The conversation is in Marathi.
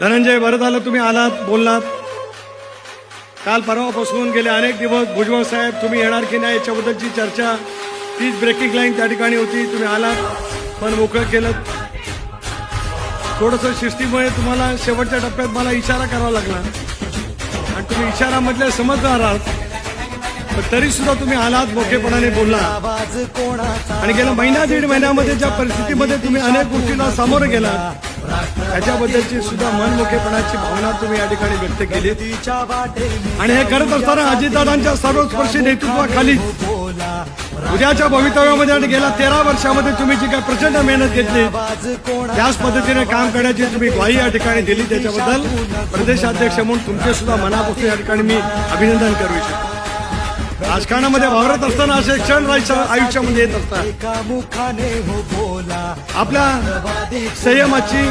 धनंजय, बरं झालं तुम्ही आलात, बोललात. काल परवापासून गेले अनेक दिवस भुजबळ साहेब तुम्ही येणार की नाही याच्याबद्दलची चर्चा, तीच ब्रेकिंग लाईन त्या ठिकाणी होती. तुम्ही आलात, पण मोकळं केलं. थोडंसं शिस्तीमुळे तुम्हाला शेवटच्या टप्प्यात मला इशारा करावा लागला आणि तुम्ही इशारामधले समजदार आहात, पण तरी सुद्धा तुम्ही आलात, मोठेपणाने बोलला. आणि गेल्या महिना दीड महिन्यामध्ये ज्या परिस्थितीमध्ये तुम्ही अनेक गोष्टींना सामोरे गेलात त्याच्याबद्दलची सुद्धा मनमोठेपणाची भावना तुम्ही या ठिकाणी व्यक्त केली. आणि हे करत असताना अजितदादांच्या सर्वस्पर्शी नेतृत्वाखाली उद्याच्या भवितव्यामध्ये आणि गेल्या 13 वर्षामध्ये तुम्ही जी काही प्रचंड मेहनत घेतली त्याच पद्धतीने काम करण्याची तुम्ही ग्वाही या ठिकाणी दिली. त्याच्याबद्दल प्रदेशाध्यक्ष म्हणून तुमचे सुद्धा मनापासून या ठिकाणी मी अभिनंदन करू इच्छितो. राजकारणामध्ये वावरत असताना असे क्षण आयुष्यामध्ये येत असतात. आपल्या संयमाची